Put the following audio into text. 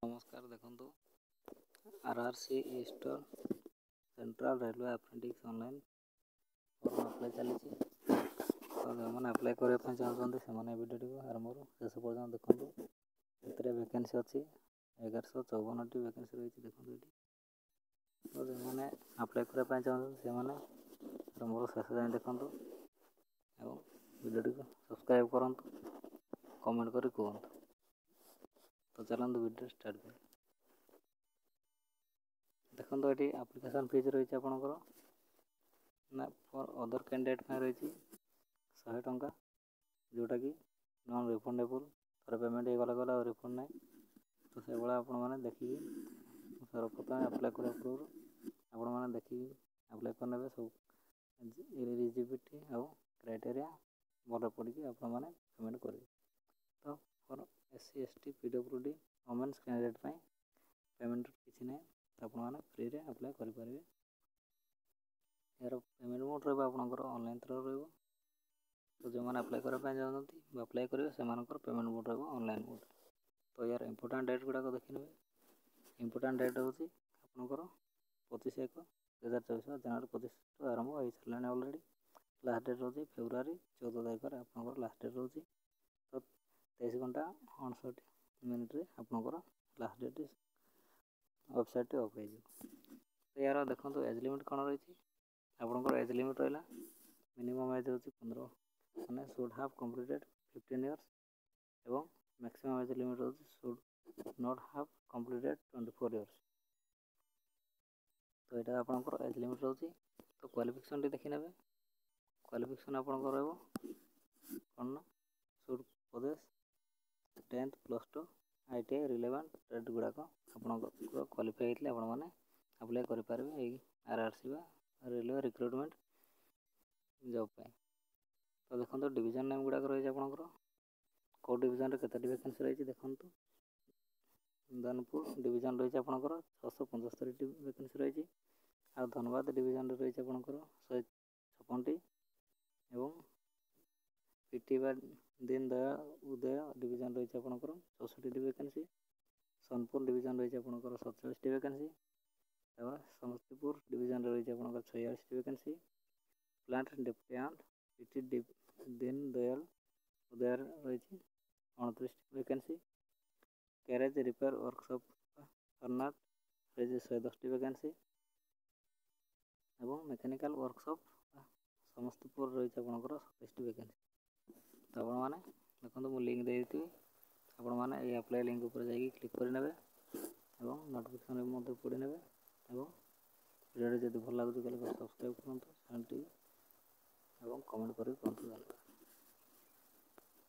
नमस्कार देखो RRC eastern central railway apprentice online form apply चली तो जो अप्लाई करने चाहते हैं वीडियो आरंभ शेष पर्यटन देखो ये वैकेंसी अच्छी 1154 वैकेंसी रही देखो तो जो अप्लाई करने चाहते से आरंभ शेष जाए देखो और वीडियो को सब्सक्राइब करूँ कमेंट कर कहतु तो चलते वीडियो स्टार्ट कर देखो ये आप्लिकेसन फीस रही आपंकर ना फॉर अदर कैंडिडेट रही 100 टंका जोटा कि नॉन रिफंडेबल थोड़ा पेमेंट हो गला रिफंड ना तो से भाया आपने देखिए सर्वप्रथम अप्लाई करने पूर्व आपने देखिए अप्लाई करने सब एलिजिबिलिटी आउ क्राइटेरिया भल पड़ी आपने पेमेंट करेंगे तो for SC ST PWD women's candidate payment किसी ना आपने फ्री रे अप्लाई करेंगे यार पेमेंट मोड रहा ऑनलाइन थ्रो रहा तो जो मैंने अप्लाई करने चाहते अप्लाई करेंगे से पेमेंट मोड रहा ऑनलाइन मोड तो यार इंपोर्टेंट डेट गुड़ाक देखने इंपोर्टेंट डेट हूँ आपंकर 25/1/2024 जनवरी 25 तो आरंभ हो सारे अलरेडी लास्ट डेट रोचे फेब्रुआरी 14 तारिख आपंकर लास्ट डेट रोचे तो 23 घंटा 59 मिनिट्रे आपंकर लास्ट डेट वेबसाइट अफ हो तो यार देखो एज लिमिट कौन रही आपंकर एज लिमिट रहा मिनिमम एज हूँ 15 मैंने शुड हाव कंप्लीटेड 15 इयर्स एवं मैक्सिमम एज लिमिट हूँ should not have completed 24 years तो यहाँ आपंकर एज लिमिट रोचे तो क्वालिफिकेशन देखी ने क्वालिफिकेशन आपंकर कौन ना शुड पदेश 10th +2 ITI रिलेवेंट ट्रेड गुड़ाक आपंकर क्वालिफाई होते आपने अप्लाई करेंगे आरआरसी रेलवे रिक्रुटमेंट जॉब तो देखो डिवीजन नेम गुड़ाक रही है आपंकर कौ डिवीजन के वैकेंसी रही देखो दानपुर डिवीजन रही है आपंकर 675 वैकेंसी रही आ धनबाद डिवीजन रही है आपंकर 156 एवं पीटी दीन दयाल उदय डिवीजन रही है आपंकर 64 वैकेंसी सोनपुर डिवीजन रही है आपंकर 47 वैकेंसी समस्तीपुर डिवीजन रही है आपंकर 46 vacancy plant डेप्यूटेंट PT Deen Dayal उदय रही 29 vacancy garage repair workshop Karnat रही 110 वैकेंसी एवं मेकानिकल वर्कशॉप समस्तीपुर रही आपंकर 27 वैकेंसी तो आपने देखो मुझे लिंक देती आपण मैंने ये अप्लाई लिंक ऊपर जाकि क्लिक करे और नोटिफिकेशन पढ़ी ने और वीडियो जब भल लगे सब्सक्राइब करूँ चैनल और कमेंट कर कहतु।